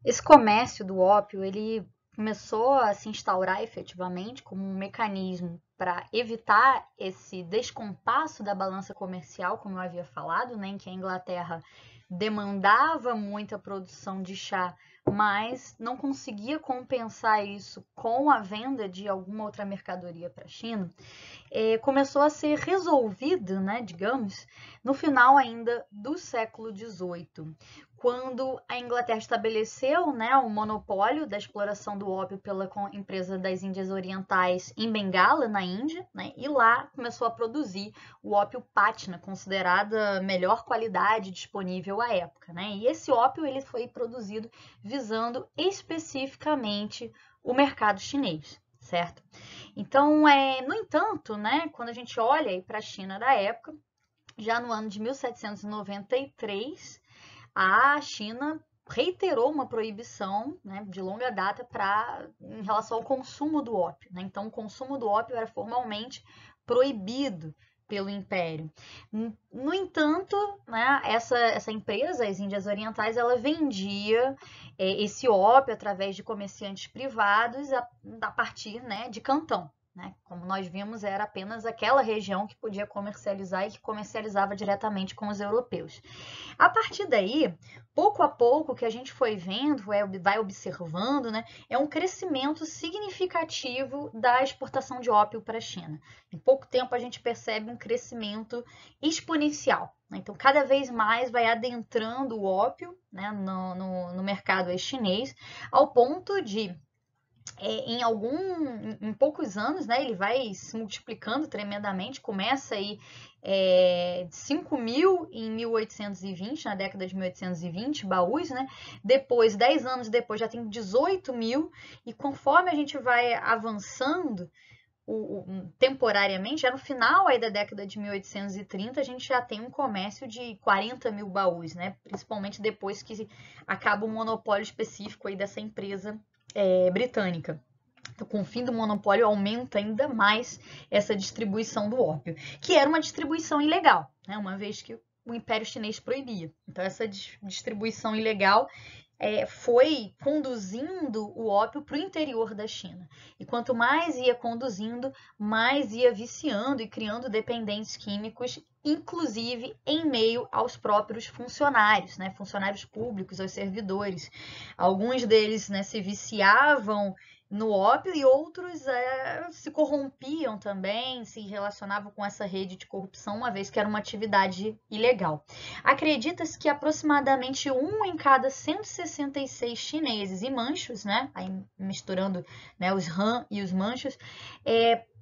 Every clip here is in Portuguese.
Esse comércio do ópio, ele começou a se instaurar efetivamente como um mecanismo para evitar esse descompasso da balança comercial, como eu havia falado, né, em que a Inglaterra demandava muita produção de chá, mas não conseguia compensar isso com a venda de alguma outra mercadoria para a China. Começou a ser resolvido, né, digamos, no final ainda do século XVIII, quando a Inglaterra estabeleceu, né, o monopólio da exploração do ópio pela empresa das Índias Orientais em Bengala, na Índia, né, e lá começou a produzir o ópio Patna, considerada a melhor qualidade disponível à época, né? E esse ópio ele foi produzido visando especificamente o mercado chinês, certo? Então, no entanto, né, quando a gente olha para a China da época, já no ano de 1793, a China reiterou uma proibição, né, de longa data em relação ao consumo do ópio, né? Então, o consumo do ópio era formalmente proibido pelo Império. No entanto, né, essa empresa, as Índias Orientais, ela vendia esse ópio através de comerciantes privados a partir, né, de Cantão. Né? Como nós vimos, era apenas aquela região que podia comercializar e que comercializava diretamente com os europeus. A partir daí, pouco a pouco, o que a gente foi vendo, vai observando, né, é um crescimento significativo da exportação de ópio para a China. Em pouco tempo, a gente percebe um crescimento exponencial. Né? Então, cada vez mais vai adentrando o ópio, né, no mercado chinês, ao ponto de em poucos anos, né, ele vai se multiplicando tremendamente, começa aí de 5 mil em 1820, na década de 1820, baús, né? Depois, 10 anos depois, já tem 18 mil, e conforme a gente vai avançando temporariamente, já no final aí da década de 1830, a gente já tem um comércio de 40 mil baús, né? Principalmente depois que acaba o monopólio específico aí dessa empresa britânica. Então, com o fim do monopólio, aumenta ainda mais essa distribuição do ópio, que era uma distribuição ilegal, né? Uma vez que o Império Chinês proibia. Então, essa distribuição ilegal foi conduzindo o ópio para o interior da China. E quanto mais ia conduzindo, mais ia viciando e criando dependentes químicos, inclusive em meio aos próprios funcionários, né? Funcionários públicos, aos servidores. Alguns deles, né, se viciavam no ópio e outros se corrompiam também, se relacionavam com essa rede de corrupção, uma vez que era uma atividade ilegal. Acredita-se que aproximadamente 1 em cada 166 chineses e manchos, né, aí misturando, né, os Han e os manchos,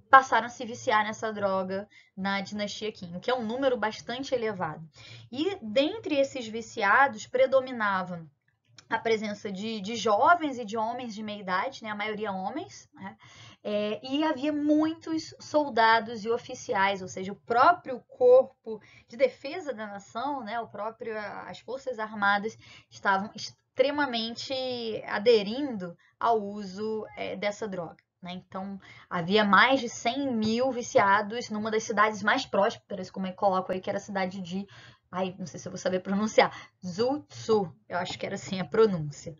passaram a se viciar nessa droga na dinastia Qing, que é um número bastante elevado. E dentre esses viciados predominavam a presença de jovens e de homens de meia idade, né, a maioria homens, né, e havia muitos soldados e oficiais, ou seja, o próprio corpo de defesa da nação, né, as forças armadas estavam extremamente aderindo ao uso dessa droga. Né? Então, havia mais de 100 mil viciados numa das cidades mais prósperas, como eu coloco aí, que era a cidade de ai, não sei se eu vou saber pronunciar. Zutsu, eu acho que era assim a pronúncia.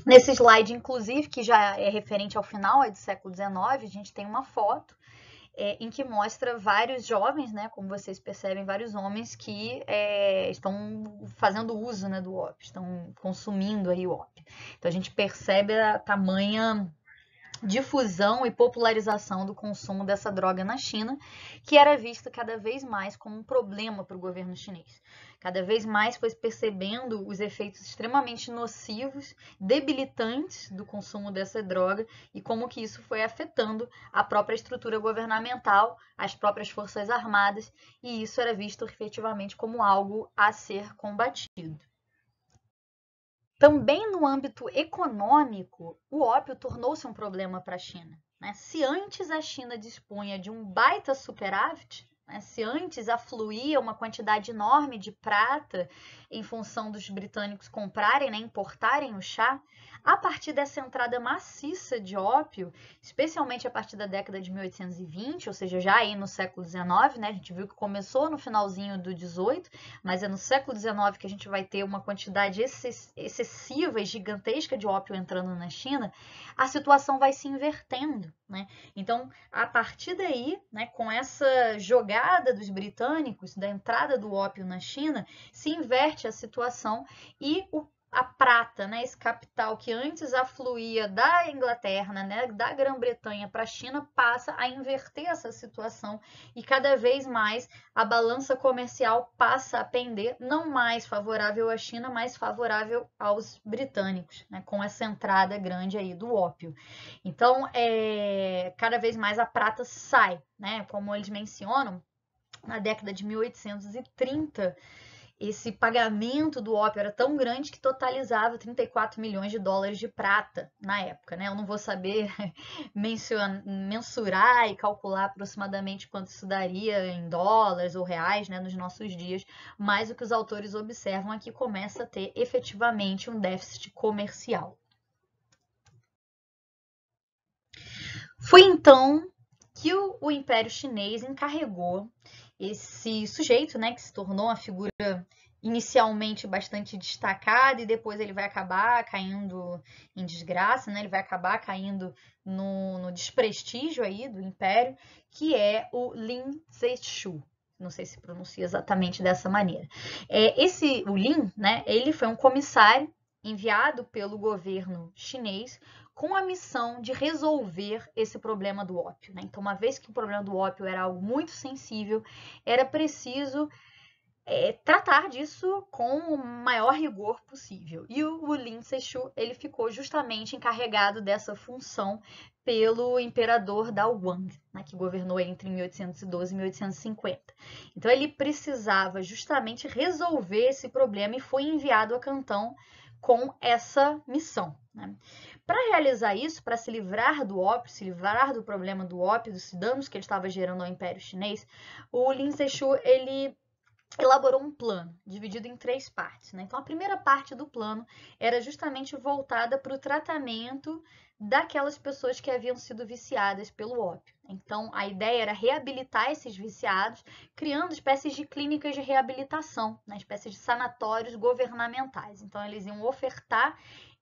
Nesse slide, inclusive, que já é referente ao final do século XIX, a gente tem uma foto em que mostra vários jovens, né, como vocês percebem, vários homens que estão fazendo uso, né, do ópio, estão consumindo aí o ópio. Então a gente percebe a tamanha difusão e popularização do consumo dessa droga na China, que era vista cada vez mais como um problema para o governo chinês. Cada vez mais foi percebendo os efeitos extremamente nocivos, debilitantes do consumo dessa droga e como que isso foi afetando a própria estrutura governamental, as próprias forças armadas, e isso era visto efetivamente como algo a ser combatido. Também no âmbito econômico, o ópio tornou-se um problema para a China. Né? Se antes a China dispunha de um baita superávit, né? Se antes afluía uma quantidade enorme de prata em função dos britânicos comprarem, né, importarem o chá, a partir dessa entrada maciça de ópio, especialmente a partir da década de 1820, ou seja, já aí no século XIX, né, a gente viu que começou no finalzinho do 18, mas é no século XIX que a gente vai ter uma quantidade excessiva e gigantesca de ópio entrando na China, a situação vai se invertendo, né? Então, a partir daí, né, com essa jogada dos britânicos, da entrada do ópio na China, se inverte a situação e a prata, né, esse capital que antes afluía da Inglaterra, né, da Grã-Bretanha para a China, passa a inverter essa situação e cada vez mais a balança comercial passa a pender não mais favorável à China, mas favorável aos britânicos, né, com essa entrada grande aí do ópio. Então, cada vez mais a prata sai, né, como eles mencionam, na década de 1830, esse pagamento do ópio era tão grande que totalizava 34 milhões de dólares de prata na época, né? Eu não vou saber mensurar e calcular aproximadamente quanto isso daria em dólares ou reais, né, nos nossos dias, mas o que os autores observam é que começa a ter efetivamente um déficit comercial. Foi então que o Império Chinês encarregou esse sujeito, né, que se tornou uma figura inicialmente bastante destacada e depois ele vai acabar caindo em desgraça, né, ele vai acabar caindo no desprestígio aí do Império, que é o Lin Zexu. Não sei se pronuncia exatamente dessa maneira. O Lin, né, ele foi um comissário enviado pelo governo chinês com a missão de resolver esse problema do ópio, né? Então, uma vez que o problema do ópio era algo muito sensível, era preciso tratar disso com o maior rigor possível. E o Lin Zexu, ele ficou justamente encarregado dessa função pelo imperador Dao Guang, né, que governou entre 1812 e 1850. Então, ele precisava justamente resolver esse problema e foi enviado a Cantão com essa missão, né? Para realizar isso, para se livrar do ópio, se livrar do problema do ópio, dos danos que ele estava gerando ao Império Chinês, o Lin Zexu, ele elaborou um plano dividido em 3 partes, né? Então, a primeira parte do plano era justamente voltada para o tratamento daquelas pessoas que haviam sido viciadas pelo ópio. Então, a ideia era reabilitar esses viciados, criando espécies de clínicas de reabilitação, né? Espécies de sanatórios governamentais. Então, eles iam ofertar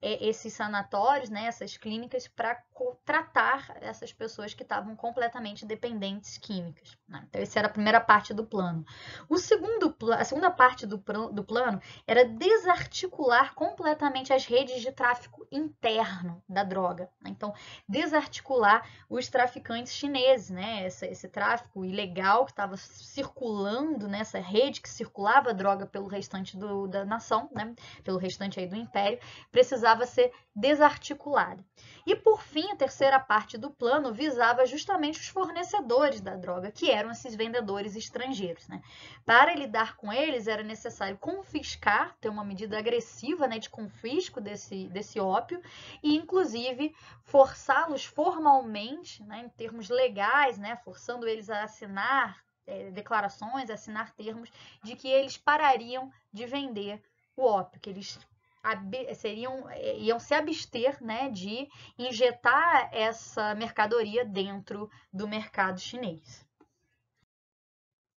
esses sanatórios, né, essas clínicas, para tratar essas pessoas que estavam completamente dependentes químicas, né? Então, essa era a primeira parte do plano. A segunda parte do plano era desarticular completamente as redes de tráfico interno da droga, né? Então, desarticular os traficantes chineses, né? Esse tráfico ilegal que estava circulando nessa rede que circulava a droga pelo restante da nação, né? Pelo restante aí do império, precisava ser desarticulada. E por fim, a terceira parte do plano visava justamente os fornecedores da droga, que eram esses vendedores estrangeiros, né? Para lidar com eles era necessário confiscar, ter uma medida agressiva, né, de confisco desse ópio e inclusive forçá-los formalmente, né, em termos legais, né, forçando eles a assinar declarações, assinar termos de que eles parariam de vender o ópio, que eles iam se abster, né, de injetar essa mercadoria dentro do mercado chinês.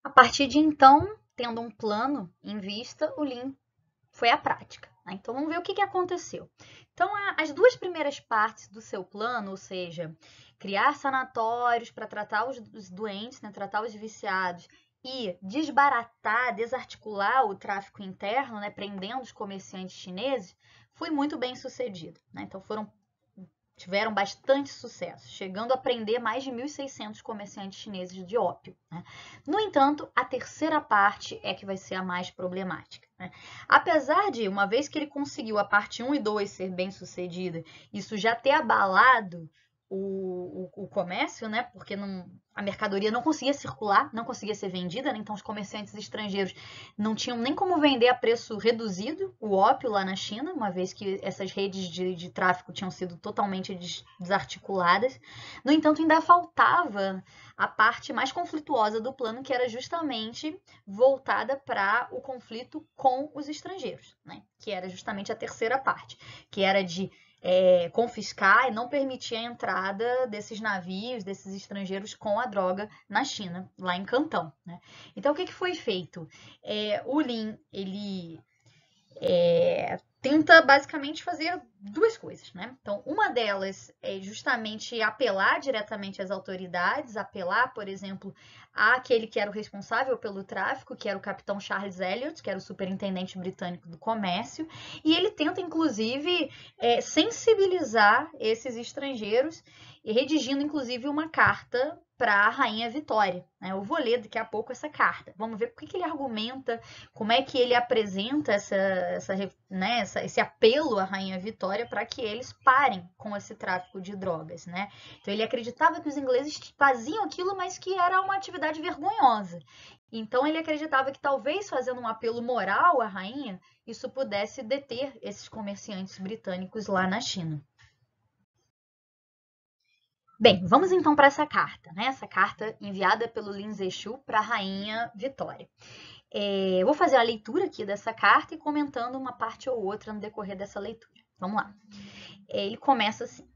A partir de então, tendo um plano em vista, o Lin foi à prática, né? Então, vamos ver o que aconteceu. Então, as 2 primeiras partes do seu plano, ou seja, criar sanatórios para tratar os doentes, né, tratar os viciados, e desbaratar, desarticular o tráfico interno, né, prendendo os comerciantes chineses, foi muito bem sucedido, né? Então, tiveram bastante sucesso, chegando a prender mais de 1.600 comerciantes chineses de ópio, né? No entanto, a terceira parte é que vai ser a mais problemática, né? Apesar de, uma vez que ele conseguiu a parte 1 e 2 ser bem sucedida, isso já ter abalado o comércio, né? Porque a mercadoria não conseguia circular, não conseguia ser vendida, né? Então os comerciantes estrangeiros não tinham nem como vender a preço reduzido o ópio lá na China, uma vez que essas redes de tráfico tinham sido totalmente desarticuladas. No entanto, ainda faltava a parte mais conflituosa do plano, que era justamente voltada para o conflito com os estrangeiros, né? Que era justamente a terceira parte, que era de confiscar e não permitir a entrada desses navios, desses estrangeiros com a droga na China, lá em Cantão, né? Então, o que foi feito? O Lin, ele tenta basicamente fazer duas coisas, né? Então, uma delas é justamente apelar diretamente às autoridades, apelar, por exemplo, àquele que era o responsável pelo tráfico, que era o capitão Charles Elliot, que era o superintendente britânico do comércio, e ele tenta, inclusive, sensibilizar esses estrangeiros, redigindo, inclusive, uma carta para a Rainha Vitória, né? Eu vou ler daqui a pouco essa carta. Vamos ver por que ele argumenta, como é que ele apresenta esse apelo à Rainha Vitória para que eles parem com esse tráfico de drogas, né? Então ele acreditava que os ingleses faziam aquilo, mas que era uma atividade vergonhosa. Então ele acreditava que talvez fazendo um apelo moral à rainha, isso pudesse deter esses comerciantes britânicos lá na China. Bem, vamos então para essa carta, né? Essa carta enviada pelo Lin Zexu para a Rainha Vitória. Eu vou fazer a leitura aqui dessa carta e comentando uma parte ou outra no decorrer dessa leitura. Vamos lá. Ele começa assim.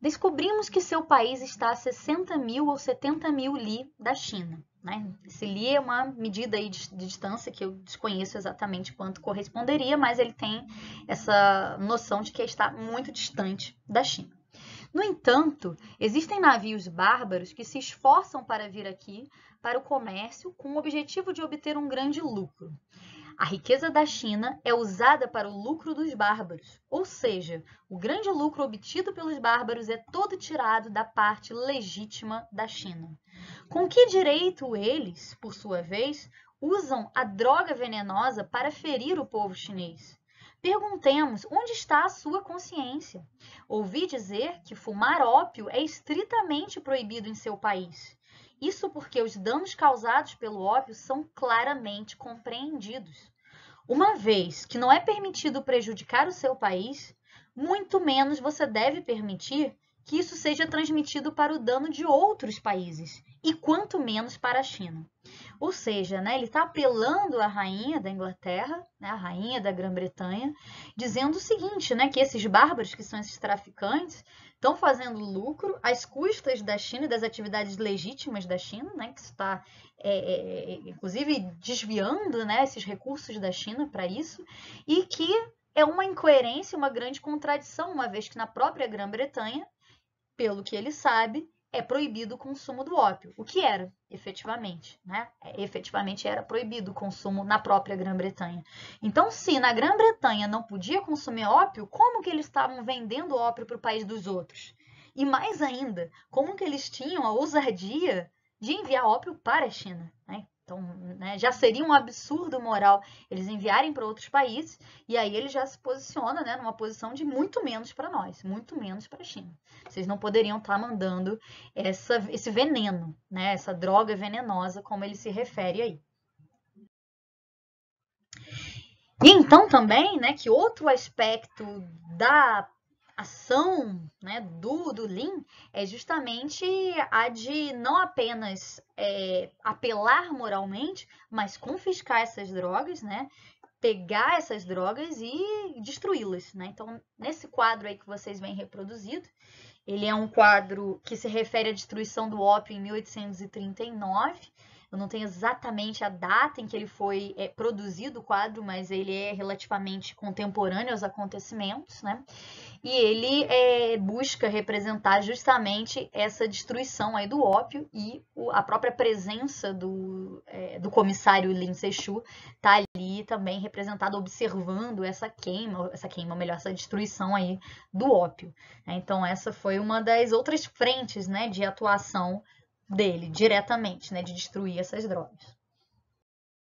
Descobrimos que seu país está a 60 mil ou 70 mil li da China. Né? Esse li é uma medida aí de distância que eu desconheço exatamente quanto corresponderia, mas ele tem essa noção de que está muito distante da China. No entanto, existem navios bárbaros que se esforçam para vir aqui para o comércio com o objetivo de obter um grande lucro. A riqueza da China é usada para o lucro dos bárbaros, ou seja, o grande lucro obtido pelos bárbaros é todo tirado da parte legítima da China. Com que direito eles, por sua vez, usam a droga venenosa para ferir o povo chinês? Perguntemos onde está a sua consciência. Ouvi dizer que fumar ópio é estritamente proibido em seu país. Isso porque os danos causados pelo ópio são claramente compreendidos. Uma vez que não é permitido prejudicar o seu país, muito menos você deve permitir que isso seja transmitido para o dano de outros países, e quanto menos para a China. Ou seja, né, ele está apelando à rainha da Inglaterra, né, a rainha da Grã-Bretanha, dizendo o seguinte, né, que esses bárbaros, que são esses traficantes, estão fazendo lucro às custas da China e das atividades legítimas da China, né, que está, inclusive, desviando, né, esses recursos da China para isso, e que é uma incoerência, uma grande contradição, uma vez que na própria Grã-Bretanha, pelo que ele sabe, é proibido o consumo do ópio, o que era, efetivamente, né? Efetivamente era proibido o consumo na própria Grã-Bretanha. Então, se na Grã-Bretanha não podia consumir ópio, como que eles estavam vendendo ópio para o país dos outros? E mais ainda, como que eles tinham a ousadia de enviar ópio para a China, né? Então, né, já seria um absurdo moral eles enviarem para outros países, e aí ele já se posiciona, né, numa posição de muito menos para nós, muito menos para a China. Vocês não poderiam estar mandando esse veneno, né, essa droga venenosa, como ele se refere aí. E então também, né, que outro aspecto da ação, né, do Lin é justamente a de não apenas apelar moralmente, mas confiscar essas drogas, né, pegar essas drogas e destruí-las, né? Então, nesse quadro aí que vocês veem reproduzido, ele é um quadro que se refere à destruição do ópio em 1839. Eu não tenho exatamente a data em que ele foi produzido o quadro, mas ele é relativamente contemporâneo aos acontecimentos, né? E ele busca representar justamente essa destruição aí do ópio e a própria presença do comissário Lin Zexu está ali também representado observando essa destruição aí do ópio. Então essa foi uma das outras frentes, né, de atuação dele diretamente, né, de destruir essas drogas.